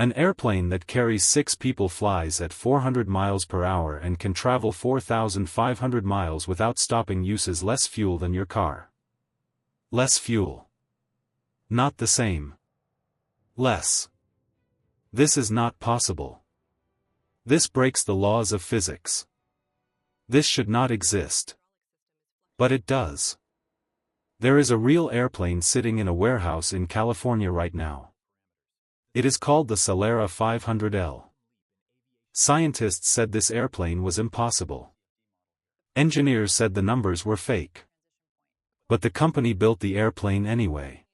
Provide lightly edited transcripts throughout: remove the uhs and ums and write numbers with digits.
An airplane that carries 6 people flies at 400 miles per hour and can travel 4,500 miles without stopping uses less fuel than your car. Less fuel. Not the same. Less. This is not possible. This breaks the laws of physics. This should not exist. But it does. There is a real airplane sitting in a warehouse in California right now. It is called the Celera 500L. Scientists said this airplane was impossible. Engineers said the numbers were fake. But the company built the airplane anyway.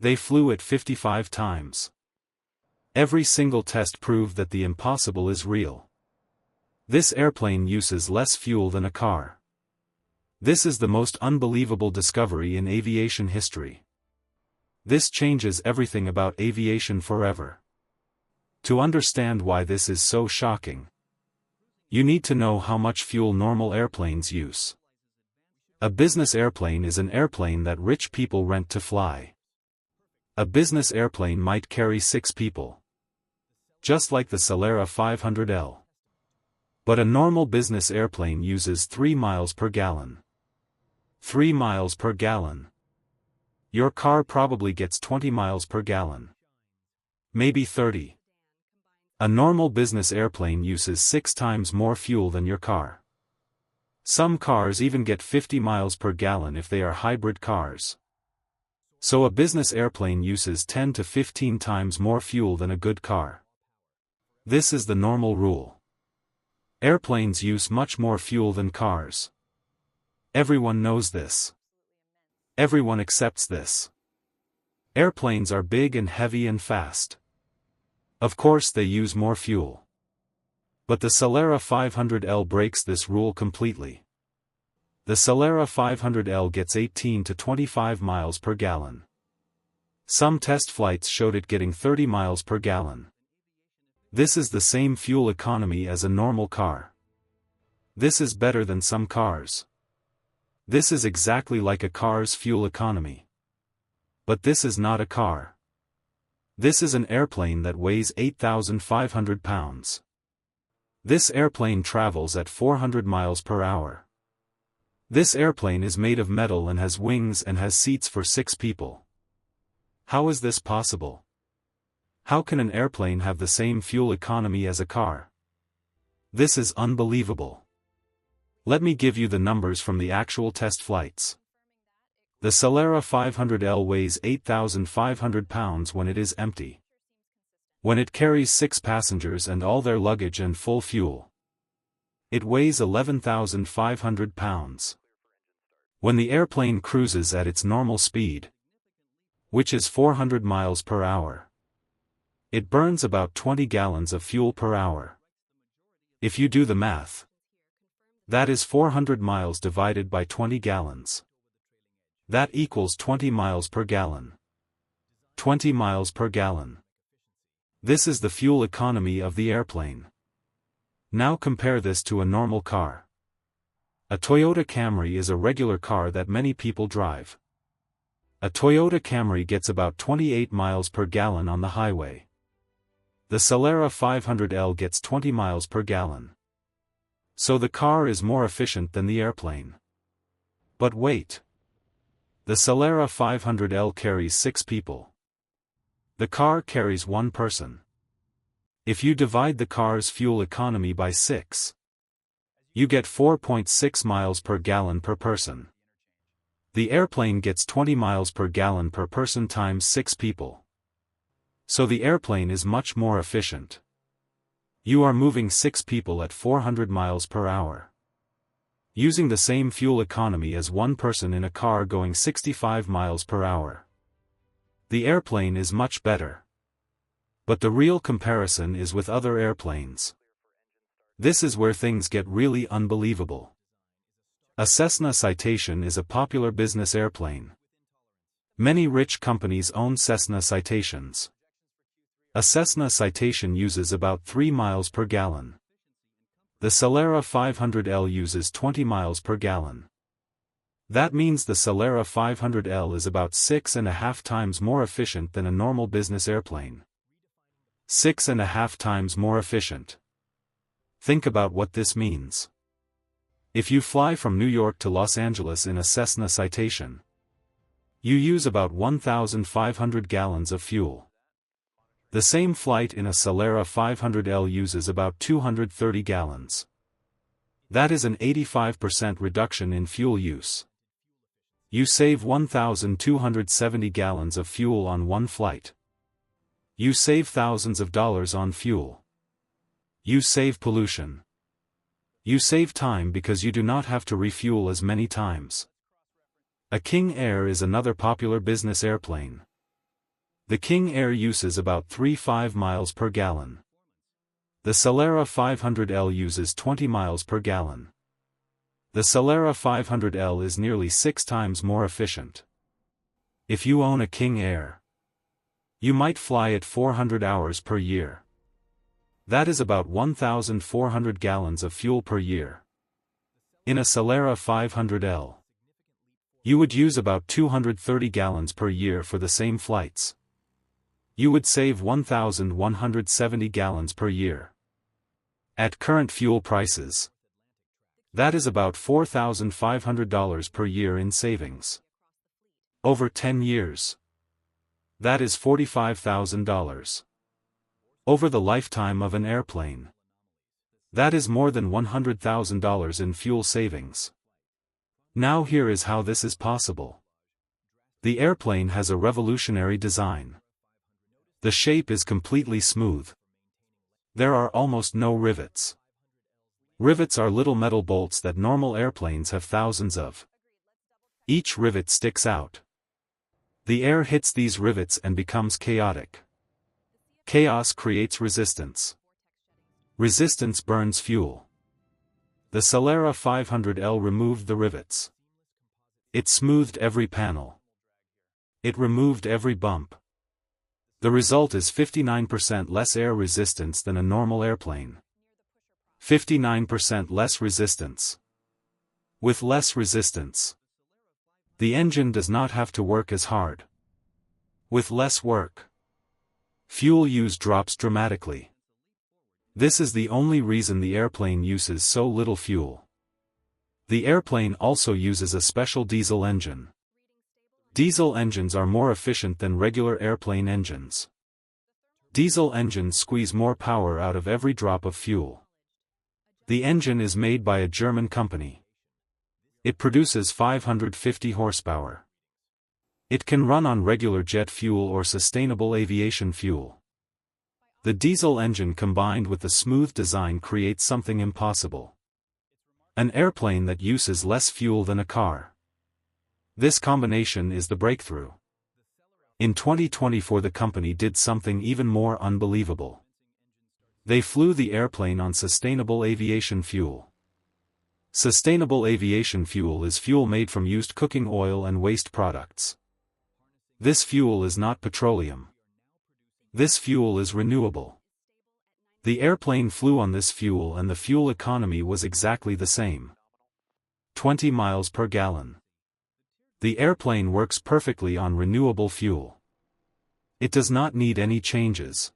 They flew it 55 times. Every single test proved that the impossible is real. This airplane uses less fuel than a car. This is the most unbelievable discovery in aviation history. This changes everything about aviation forever. To understand why this is so shocking, you need to know how much fuel normal airplanes use. A business airplane is an airplane that rich people rent to fly. A business airplane might carry 6 people. Just like the Celera 500L. But a normal business airplane uses 3 miles per gallon. 3 miles per gallon. Your car probably gets 20 miles per gallon. Maybe 30. A normal business airplane uses 6 times more fuel than your car. Some cars even get 50 miles per gallon if they are hybrid cars. So a business airplane uses 10 to 15 times more fuel than a good car. This is the normal rule. Airplanes use much more fuel than cars. Everyone knows this. Everyone accepts this. Airplanes are big and heavy and fast. Of course they use more fuel. But the Celera 500L breaks this rule completely. The Celera 500L gets 18 to 25 miles per gallon. Some test flights showed it getting 30 miles per gallon. This is the same fuel economy as a normal car. This is better than some cars. This is exactly like a car's fuel economy. But this is not a car. This is an airplane that weighs 8,500 pounds. This airplane travels at 400 miles per hour. This airplane is made of metal and has wings and has seats for 6 people. How is this possible? How can an airplane have the same fuel economy as a car? This is unbelievable. Let me give you the numbers from the actual test flights. The Celera 500L weighs 8,500 pounds when it is empty. When it carries 6 passengers and all their luggage and full fuel, it weighs 11,500 pounds. When the airplane cruises at its normal speed, which is 400 miles per hour, it burns about 20 gallons of fuel per hour. If you do the math, that is 400 miles divided by 20 gallons. That equals 20 miles per gallon. 20 miles per gallon. This is the fuel economy of the airplane. Now compare this to a normal car. A Toyota Camry is a regular car that many people drive. A Toyota Camry gets about 28 miles per gallon on the highway. The Celera 500L gets 20 miles per gallon. So the car is more efficient than the airplane. But wait. The Celera 500L carries 6 people. The car carries 1 person. If you divide the car's fuel economy by 6, you get 4.6 miles per gallon per person. The airplane gets 20 miles per gallon per person times 6 people. So the airplane is much more efficient. You are moving 6 people at 400 miles per hour. Using the same fuel economy as 1 person in a car going 65 miles per hour. The airplane is much better. But the real comparison is with other airplanes. This is where things get really unbelievable. A Cessna Citation is a popular business airplane. Many rich companies own Cessna Citations. A Cessna Citation uses about 3 miles per gallon. The Celera 500L uses 20 miles per gallon. That means the Celera 500L is about 6.5 times more efficient than a normal business airplane. 6.5 times more efficient. Think about what this means. If you fly from New York to Los Angeles in a Cessna Citation, you use about 1,500 gallons of fuel. The same flight in a Celera 500L uses about 230 gallons. That is an 85% reduction in fuel use. You save 1,270 gallons of fuel on one flight. You save thousands of dollars on fuel. You save pollution. You save time because you do not have to refuel as many times. A King Air is another popular business airplane. The King Air uses about 3.5 miles per gallon. The Celera 500L uses 20 miles per gallon. The Celera 500L is nearly 6 times more efficient. If you own a King Air, you might fly it 400 hours per year. That is about 1,400 gallons of fuel per year. In a Celera 500L, you would use about 230 gallons per year for the same flights. You would save 1,170 gallons per year. At current fuel prices, that is about $4,500 per year in savings. Over 10 years, that is $45,000. Over the lifetime of an airplane, that is more than $100,000 in fuel savings. Now here is how this is possible. The airplane has a revolutionary design. The shape is completely smooth. There are almost no rivets. Rivets are little metal bolts that normal airplanes have thousands of. Each rivet sticks out. The air hits these rivets and becomes chaotic. Chaos creates resistance. Resistance burns fuel. The Celera 500L removed the rivets. It smoothed every panel. It removed every bump. The result is 59% less air resistance than a normal airplane. 59% less resistance. With less resistance, the engine does not have to work as hard. With less work, fuel use drops dramatically. This is the only reason the airplane uses so little fuel. The airplane also uses a special diesel engine. Diesel engines are more efficient than regular airplane engines. Diesel engines squeeze more power out of every drop of fuel. The engine is made by a German company. It produces 550 horsepower. It can run on regular jet fuel or sustainable aviation fuel. The diesel engine combined with the smooth design creates something impossible. An airplane that uses less fuel than a car. This combination is the breakthrough. In 2024 the company did something even more unbelievable. They flew the airplane on sustainable aviation fuel. Sustainable aviation fuel is fuel made from used cooking oil and waste products. This fuel is not petroleum. This fuel is renewable. The airplane flew on this fuel and the fuel economy was exactly the same. 20 miles per gallon. The airplane works perfectly on renewable fuel. It does not need any changes.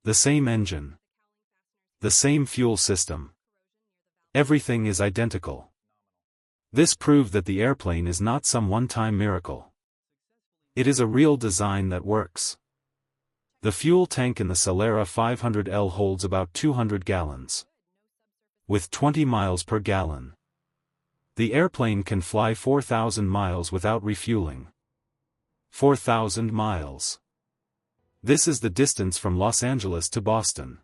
The same engine. The same fuel system. Everything is identical. This proved that the airplane is not some one-time miracle. It is a real design that works. The fuel tank in the Celera 500L holds about 200 gallons. With 20 miles per gallon, the airplane can fly 4,000 miles without refueling. 4,000 miles. This is the distance from Los Angeles to Boston.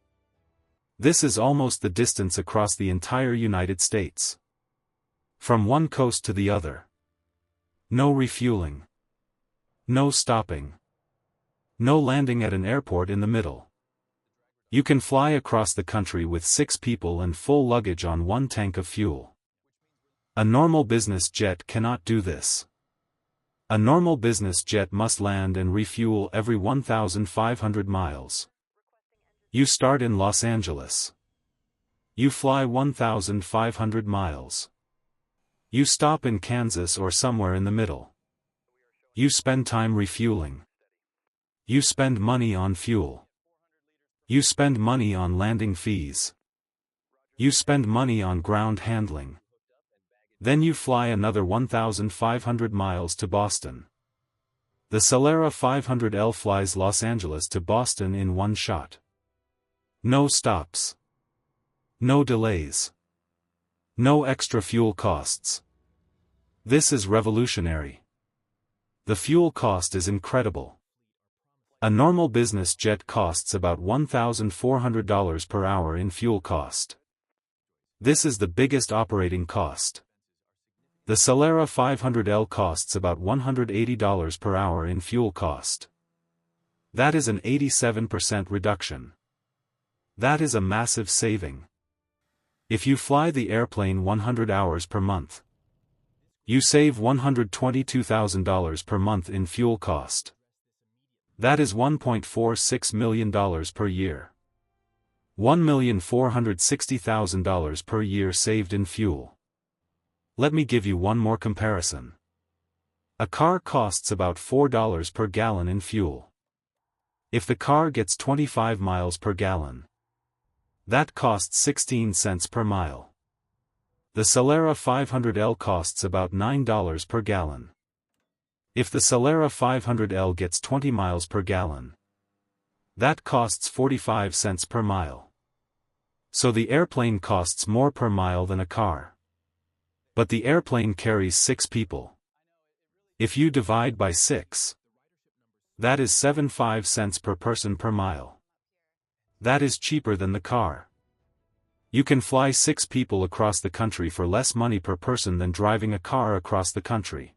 This is almost the distance across the entire United States. From one coast to the other. No refueling. No stopping. No landing at an airport in the middle. You can fly across the country with 6 people and full luggage on one tank of fuel. A normal business jet cannot do this. A normal business jet must land and refuel every 1,500 miles. You start in Los Angeles. You fly 1,500 miles. You stop in Kansas or somewhere in the middle. You spend time refueling. You spend money on fuel. You spend money on landing fees. You spend money on ground handling. Then you fly another 1,500 miles to Boston. The Celera 500L flies Los Angeles to Boston in one shot. No stops. No delays. No extra fuel costs. This is revolutionary. The fuel cost is incredible. A normal business jet costs about $1,400 per hour in fuel cost. This is the biggest operating cost. The Celera 500L costs about $180 per hour in fuel cost. That is an 87% reduction. That is a massive saving. If you fly the airplane 100 hours per month, you save $122,000 per month in fuel cost. That is $1.46 million per year. $1,460,000 per year saved in fuel. Let me give you one more comparison. A car costs about $4 per gallon in fuel. If the car gets 25 miles per gallon, that costs 16 cents per mile. The Celera 500L costs about $9 per gallon. If the Celera 500L gets 20 miles per gallon, that costs 45 cents per mile. So the airplane costs more per mile than a car. But the airplane carries 6 people. If you divide by 6, that is 75 cents per person per mile. That is cheaper than the car. You can fly 6 people across the country for less money per person than driving a car across the country.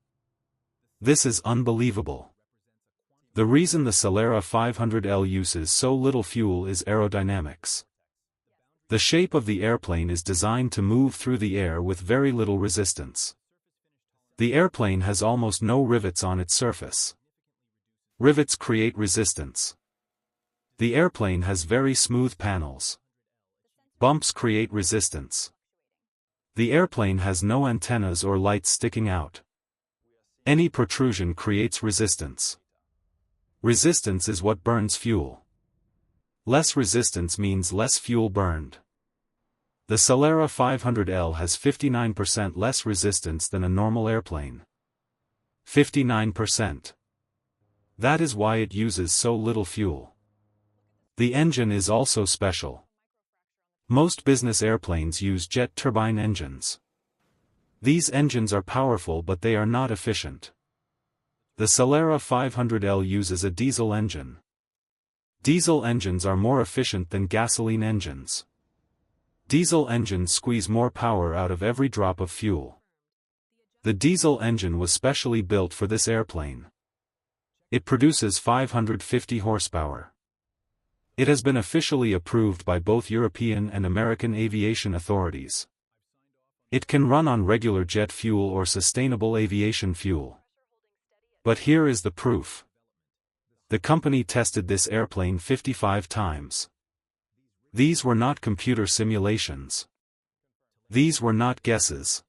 This is unbelievable. The reason the Celera 500L uses so little fuel is aerodynamics. The shape of the airplane is designed to move through the air with very little resistance. The airplane has almost no rivets on its surface. Rivets create resistance. The airplane has very smooth panels. Bumps create resistance. The airplane has no antennas or lights sticking out. Any protrusion creates resistance. Resistance is what burns fuel. Less resistance means less fuel burned. The Celera 500L has 59% less resistance than a normal airplane. 59%. That is why it uses so little fuel. The engine is also special. Most business airplanes use jet turbine engines. These engines are powerful but they are not efficient. The Celera 500L uses a diesel engine. Diesel engines are more efficient than gasoline engines. Diesel engines squeeze more power out of every drop of fuel. The diesel engine was specially built for this airplane. It produces 550 horsepower. It has been officially approved by both European and American aviation authorities. It can run on regular jet fuel or sustainable aviation fuel. But here is the proof. The company tested this airplane 55 times. These were not computer simulations. These were not guesses.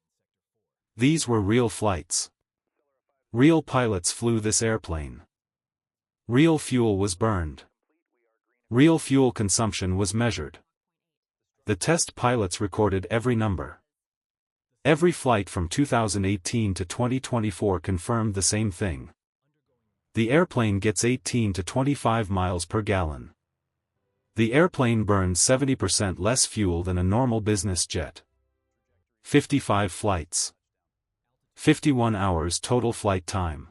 These were real flights. Real pilots flew this airplane. Real fuel was burned. Real fuel consumption was measured. The test pilots recorded every number. Every flight from 2018 to 2024 confirmed the same thing. The airplane gets 18 to 25 miles per gallon. The airplane burns 70% less fuel than a normal business jet. 55 flights. 51 hours total flight time.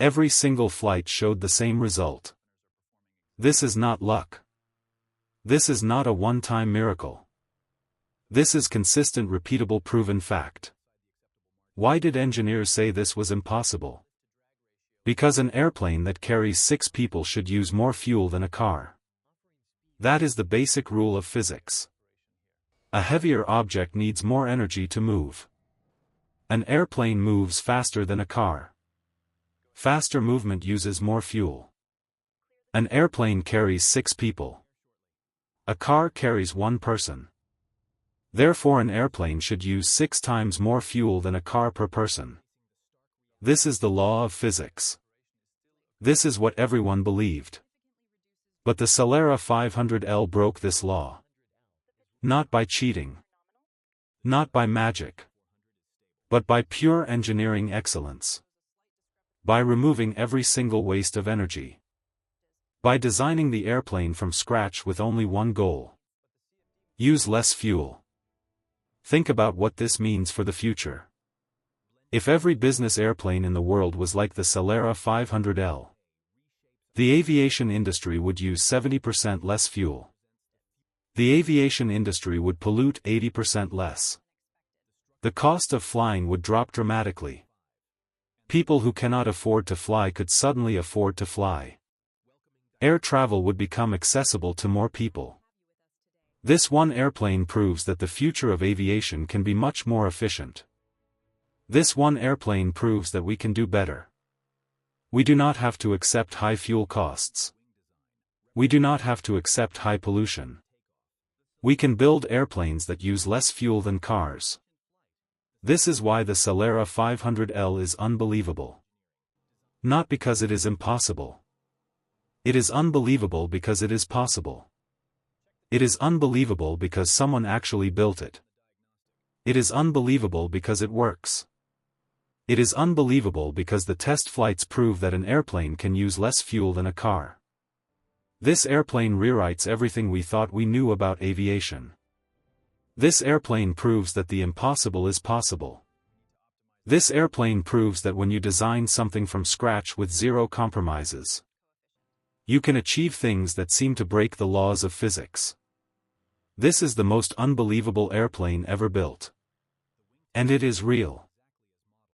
Every single flight showed the same result. This is not luck. This is not a one-time miracle. This is consistent, repeatable, proven fact. Why did engineers say this was impossible? Because an airplane that carries 6 people should use more fuel than a car. That is the basic rule of physics. A heavier object needs more energy to move. An airplane moves faster than a car. Faster movement uses more fuel. An airplane carries 6 people. A car carries 1 person. Therefore an airplane should use 6 times more fuel than a car per person. This is the law of physics. This is what everyone believed. But the Celera 500L broke this law. Not by cheating. Not by magic. But by pure engineering excellence. By removing every single waste of energy. By designing the airplane from scratch with only one goal. Use less fuel. Think about what this means for the future. If every business airplane in the world was like the Celera 500L, the aviation industry would use 70% less fuel. The aviation industry would pollute 80% less. The cost of flying would drop dramatically. People who cannot afford to fly could suddenly afford to fly. Air travel would become accessible to more people. This one airplane proves that the future of aviation can be much more efficient. This one airplane proves that we can do better. We do not have to accept high fuel costs. We do not have to accept high pollution. We can build airplanes that use less fuel than cars. This is why the Celera 500L is unbelievable. Not because it is impossible. It is unbelievable because it is possible. It is unbelievable because someone actually built it. It is unbelievable because it works. It is unbelievable because the test flights prove that an airplane can use less fuel than a car. This airplane rewrites everything we thought we knew about aviation. This airplane proves that the impossible is possible. This airplane proves that when you design something from scratch with zero compromises, you can achieve things that seem to break the laws of physics. This is the most unbelievable airplane ever built. And it is real.